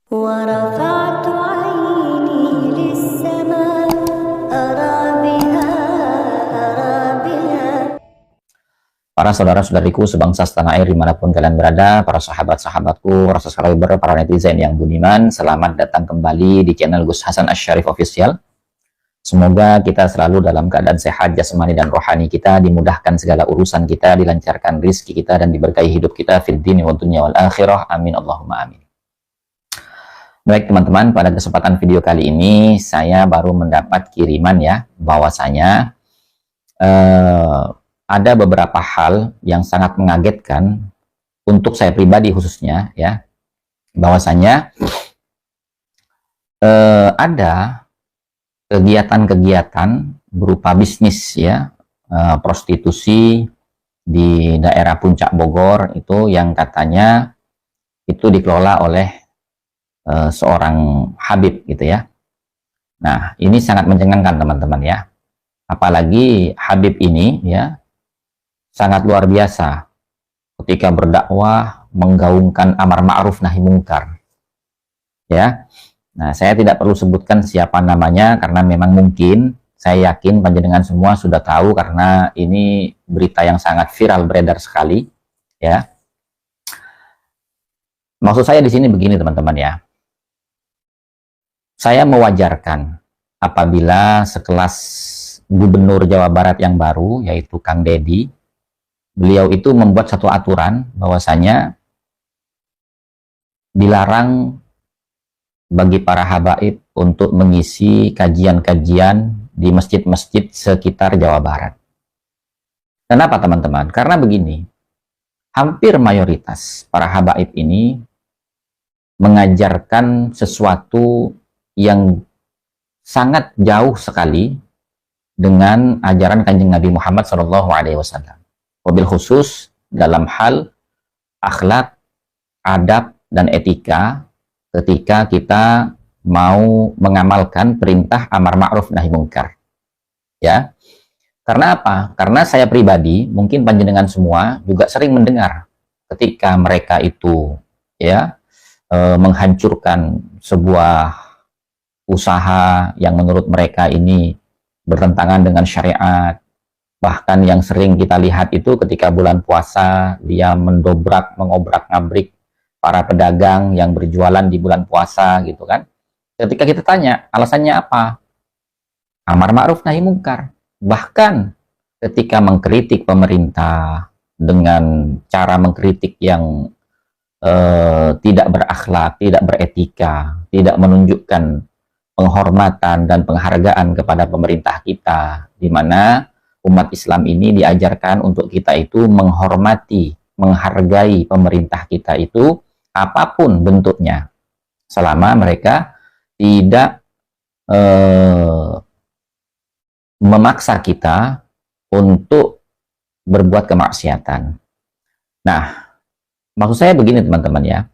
ورفعت عيني للسماء أرى بها Para saudara-saudariku sebangsa setanah air dimanapun kalian berada, para sahabat-sahabatku, para subscriber, para netizen yang budiman, selamat datang kembali di channel Gus Hasan Asyarif Official. Semoga kita selalu dalam keadaan sehat jasmani dan rohani kita, dimudahkan segala urusan kita, dilancarkan rizki kita, dan diberkahi hidup kita fid dini wa dunya wal akhirah. Amin Allahumma amin. Baik teman-teman, pada kesempatan video kali ini saya baru mendapat kiriman ya, bahwasanya ada beberapa hal yang sangat mengagetkan untuk saya pribadi khususnya ya, bahwasanya ada kegiatan-kegiatan berupa bisnis ya, prostitusi di daerah Puncak Bogor itu yang katanya itu dikelola oleh seorang Habib gitu ya. Nah, ini sangat mencengangkan teman-teman ya. Apalagi Habib ini ya sangat luar biasa ketika berdakwah menggaungkan amar ma'ruf nahi mungkar. Ya. Nah, saya tidak perlu sebutkan siapa namanya karena memang mungkin saya yakin panjenengan semua sudah tahu karena ini berita yang sangat viral beredar sekali, ya. Maksud saya di sini begini teman-teman ya. Saya mewajarkan apabila sekelas Gubernur Jawa Barat yang baru yaitu Kang Deddy, beliau itu membuat satu aturan bahwasanya dilarang bagi para habaib untuk mengisi kajian-kajian di masjid-masjid sekitar Jawa Barat. Kenapa teman-teman? Karena begini, hampir mayoritas para habaib ini mengajarkan sesuatu yang sangat jauh sekali dengan ajaran Kanjeng Nabi Muhammad SAW. Wabil khusus dalam hal akhlak, adab, dan etika ketika kita mau mengamalkan perintah amar ma'ruf nahi mungkar. Ya. Karena apa? Karena saya pribadi, mungkin panjenengan semua juga sering mendengar ketika mereka itu ya menghancurkan sebuah usaha yang menurut mereka ini bertentangan dengan syariat. Bahkan yang sering kita lihat itu ketika bulan puasa, dia mengobrak-ngabrik para pedagang yang berjualan di bulan puasa gitu kan. Ketika kita tanya, alasannya apa? Amar ma'ruf nahi mungkar. Bahkan ketika mengkritik pemerintah dengan cara mengkritik yang tidak berakhlak, tidak beretika, tidak menunjukkan penghormatan dan penghargaan kepada pemerintah kita, di mana umat Islam ini diajarkan untuk kita itu menghormati, menghargai pemerintah kita itu apapun bentuknya, selama mereka tidak memaksa kita untuk berbuat kemaksiatan. Nah, maksud saya begini teman-teman ya,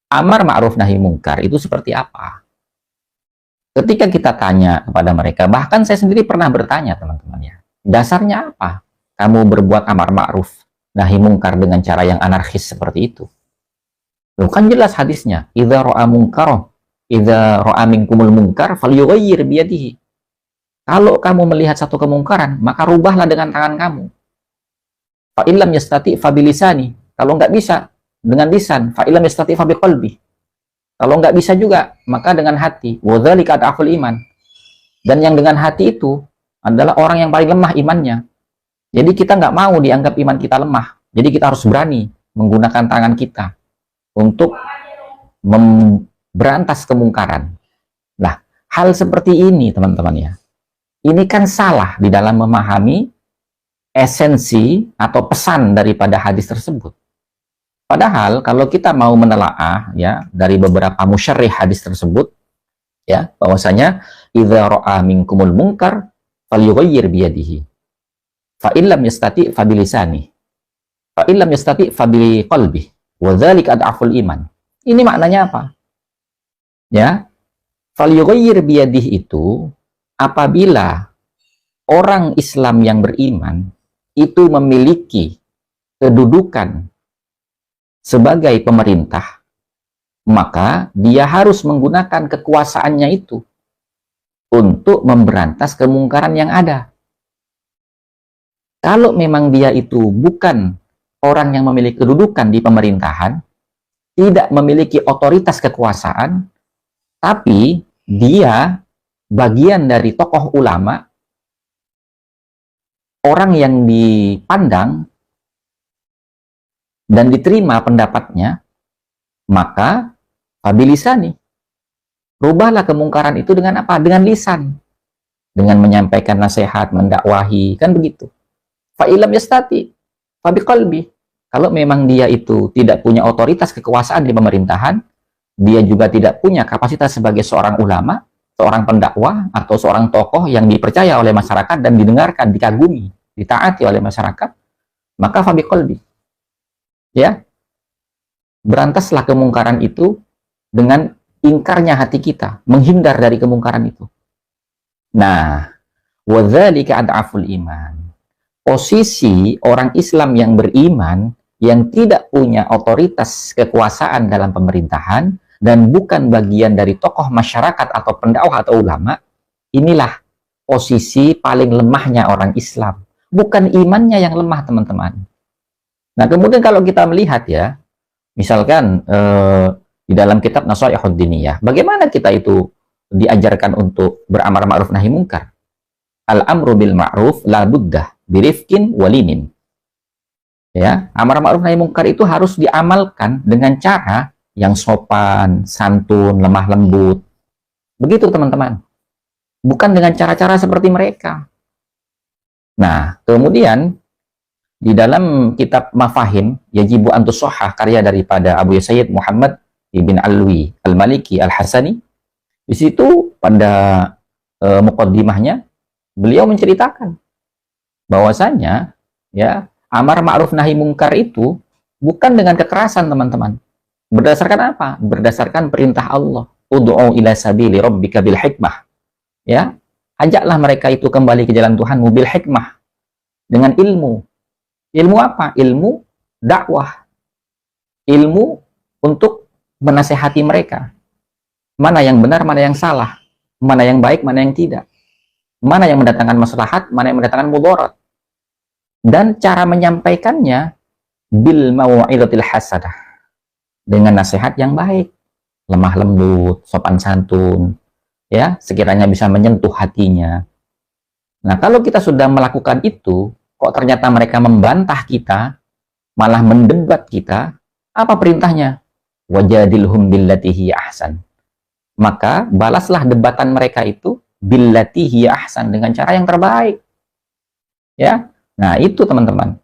amar ma'ruf nahi mungkar itu seperti apa? Ketika kita tanya kepada mereka, bahkan saya sendiri pernah bertanya teman-teman ya, dasarnya apa kamu berbuat amar ma'ruf nahi mungkar dengan cara yang anarkis seperti itu? Loh, kan jelas hadisnya, idza ra'a munkaran, idza ra'a minkumul munkar falyughayyir biyadihi. Kalau kamu melihat satu kemungkaran, maka rubahlah dengan tangan kamu. Fa illam yastati fa bilisani. Kalau nggak bisa dengan lisan, fa illam yastati fa biqalbi. Kalau nggak bisa juga, maka dengan hati. Wadzalika ad'aful iman. Dan yang dengan hati itu adalah orang yang paling lemah imannya. Jadi kita nggak mau dianggap iman kita lemah. Jadi kita harus berani menggunakan tangan kita untuk memberantas kemungkaran. Nah, hal seperti ini teman-teman ya, ini kan salah di dalam memahami esensi atau pesan daripada hadis tersebut. Padahal kalau kita mau menelaah ya dari beberapa musyarrih hadis tersebut ya, bahwasanya idza ra'a minkumul munkar falyughayyir biyadihi. Fa illam yastati fa bilisani. Fa illam yastati fa biqalbi. Wa dzalika ad'aful iman. Ini maknanya apa? Ya. Falyughayyir biyadihi itu apabila orang Islam yang beriman itu memiliki kedudukan sebagai pemerintah maka dia harus menggunakan kekuasaannya itu untuk memberantas kemungkaran yang ada. Kalau memang dia itu bukan orang yang memiliki kedudukan di pemerintahan, tidak memiliki otoritas kekuasaan, tapi dia bagian dari tokoh ulama, orang yang dipandang dan diterima pendapatnya, maka fabilisani, rubahlah kemungkaran itu dengan apa? Dengan lisan, dengan menyampaikan nasihat, mendakwahi, kan begitu. Fa'ilam yastati, fabiqalbi. Kalau memang dia itu tidak punya otoritas kekuasaan di pemerintahan, dia juga tidak punya kapasitas sebagai seorang ulama, seorang pendakwah, atau seorang tokoh yang dipercaya oleh masyarakat dan didengarkan, dikagumi, ditaati oleh masyarakat, maka fabiqalbi. Ya, berantaslah kemungkaran itu dengan ingkarnya hati kita, menghindar dari kemungkaran itu. Nah, wadzalika ad'aful iman. Posisi orang Islam yang beriman, yang tidak punya otoritas kekuasaan dalam pemerintahan, dan bukan bagian dari tokoh masyarakat atau pendakwah atau ulama, inilah posisi paling lemahnya orang Islam. Bukan imannya yang lemah, teman-teman. Nah, kemudian kalau kita melihat ya, misalkan di dalam kitab Nasaihud Diniyah, bagaimana kita itu diajarkan untuk beramar ma'ruf nahi munkar? Al-amru bil ma'ruf la buddah birifkin walinin. Ya, amar ma'ruf nahi munkar itu harus diamalkan dengan cara yang sopan, santun, lemah lembut. Begitu, teman-teman. Bukan dengan cara-cara seperti mereka. Nah, kemudian di dalam kitab Mafahim Yajibu Antusohah, karya daripada Abu Sayyid Muhammad ibn Alwi Al-Maliki Al-Hasani, di situ pada muqaddimahnya beliau menceritakan bahwasanya ya, amar ma'ruf nahi munkar itu bukan dengan kekerasan, teman-teman. Berdasarkan apa? Berdasarkan perintah Allah. Ud'u ila sabili rabbika bil hikmah. Ya, ajaklah mereka itu kembali ke jalan Tuhanmu bil hikmah, dengan ilmu. Ilmu apa? Ilmu dakwah. Ilmu untuk menasehati mereka. Mana yang benar, mana yang salah. Mana yang baik, mana yang tidak. Mana yang mendatangkan maslahat, mana yang mendatangkan mudarat. Dan cara menyampaikannya bil mau'izatil hasanah, dengan nasihat yang baik, lemah lembut, sopan santun, ya, sekiranya bisa menyentuh hatinya. Nah, kalau kita sudah melakukan itu, kok ternyata mereka membantah kita, malah mendebat kita, apa perintahnya? Wajadilhum billati hiya ahsan. Maka balaslah debatan mereka itu billati hiya ahsan, dengan cara yang terbaik. Ya. Nah, itu, teman-teman.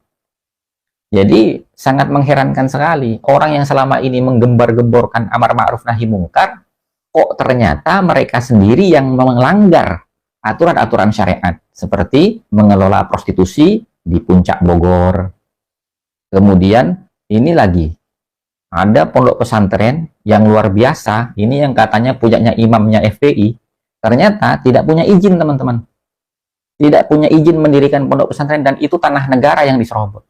Jadi sangat mengherankan sekali, orang yang selama ini menggembar-gemborkan amar ma'ruf nahi munkar, kok ternyata mereka sendiri yang melanggar aturan-aturan syariat, seperti mengelola prostitusi di puncak Bogor. Kemudian ini lagi, ada pondok pesantren yang luar biasa, ini yang katanya punyanya imamnya FPI, ternyata tidak punya izin, teman-teman. Tidak punya izin mendirikan pondok pesantren, dan itu tanah negara yang diserobot.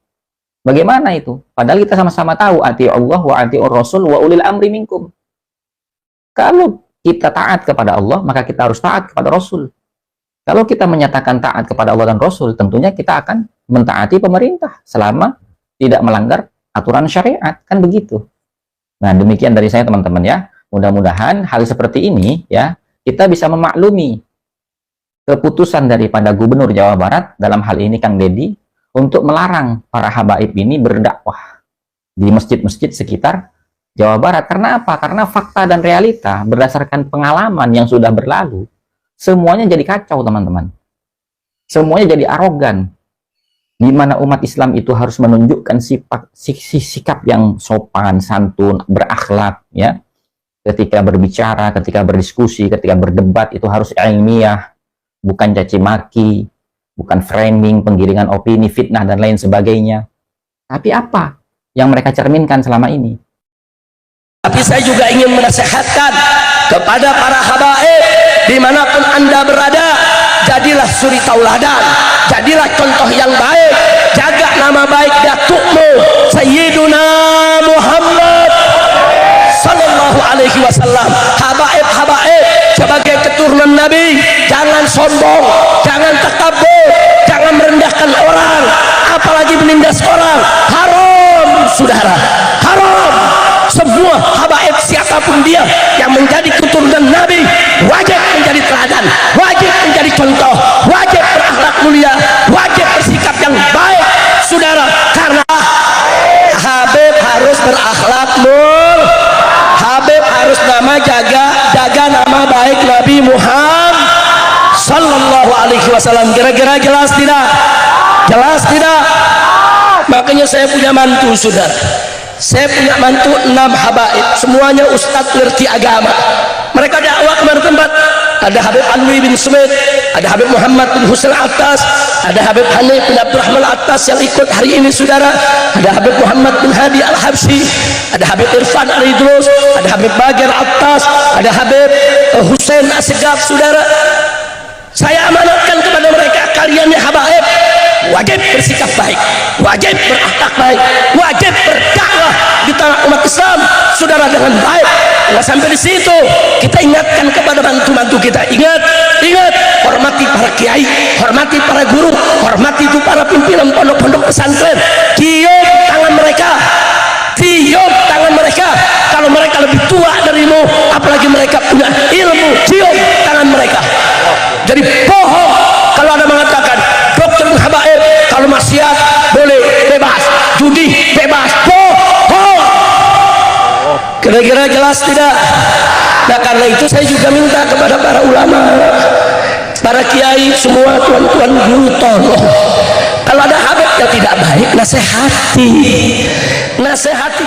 Bagaimana itu? Padahal kita sama-sama tahu, ati Allah wa ati'ur Rasul wa ulil amri minkum. Kalau kita taat kepada Allah, maka kita harus taat kepada Rasul. Kalau kita menyatakan taat kepada Allah dan Rasul, tentunya kita akan mentaati pemerintah selama tidak melanggar aturan syariat, kan begitu. Nah, demikian dari saya, teman-teman, ya. Mudah-mudahan hal seperti ini, ya, kita bisa memaklumi keputusan daripada Gubernur Jawa Barat dalam hal ini, Kang Deddy, untuk melarang para habaib ini berdakwah di masjid-masjid sekitar Jawa Barat. Karena apa? Karena fakta dan realita berdasarkan pengalaman yang sudah berlalu, semuanya jadi kacau, teman-teman. Semuanya jadi arogan, di mana umat Islam itu harus menunjukkan sikap yang sopan, santun, berakhlak, ya. Ketika berbicara, ketika berdiskusi, ketika berdebat, itu harus ilmiah, bukan caci maki, bukan framing, penggiringan opini, fitnah, dan lain sebagainya. Tapi apa yang mereka cerminkan selama ini? Tapi saya juga ingin menasihatkan kepada para habaib, dimanapun Anda berada, jadilah suri tauladan, jadilah contoh yang baik, jaga nama baik datukmu Sayyiduna Muhammad sallallahu alaihi wasallam. Habaib sebagai keturunan Nabi, jangan sombong, jangan takabur, jangan merendahkan orang, apalagi menindas orang. Haram, saudara, haram. Semua habaib siapapun dia yang menjadi keturunan Nabi wajib menjadi teladan, wajib menjadi contoh, wajib berakhlak mulia, wajib bersikap yang baik, saudara. Karena Habib harus berakhlak mulia, Habib harus jaga nama baik Nabi Muhammad sallallahu alaihi wasallam. Kira-kira jelas tidak? Jelas tidak? Makanya saya punya mantu, saudara. Saya punya mantu 6 habaib, semuanya ustadz ngerti agama. Mereka dakwah kemana tempat. Ada Habib Alwi bin Sumit, ada Habib Muhammad bin Husain Attas, ada Habib Hanif bin Abdurrahman Attas yang ikut hari ini, saudara. Ada Habib Muhammad bin Hadi Al-Habsyi, ada Habib Irfan Al-Idrus, ada Habib Bagir Attas, ada Habib Husain Asgaf, saudara. Saya amanatkan kepada mereka, kalian ya habaib, wajib bersikap baik, wajib berakhlak baik, wajib berdakwah di tengah umat Islam, saudara, dengan baik. Nggak sampai di situ, kita ingatkan kepada bantu-bantu kita, ingat, hormati para kiai, hormati para guru, hormati itu para pimpinan pondok-pondok pesantren. Cium tangan mereka, cium tangan mereka. Kalau mereka lebih tua darimu, apalagi mereka punya ilmu, cium tangan mereka. Jadi bohong kalau ada mengatakan dokter habaib kalau maksiat boleh bebas, judi bebas, bohong. Kira-kira jelas tidak? Nah, karena itu saya juga minta kepada para ulama, para kiai, semua tuan-tuan guru, tolong kalau ada habib yang tidak baik, nasihati, nasihati.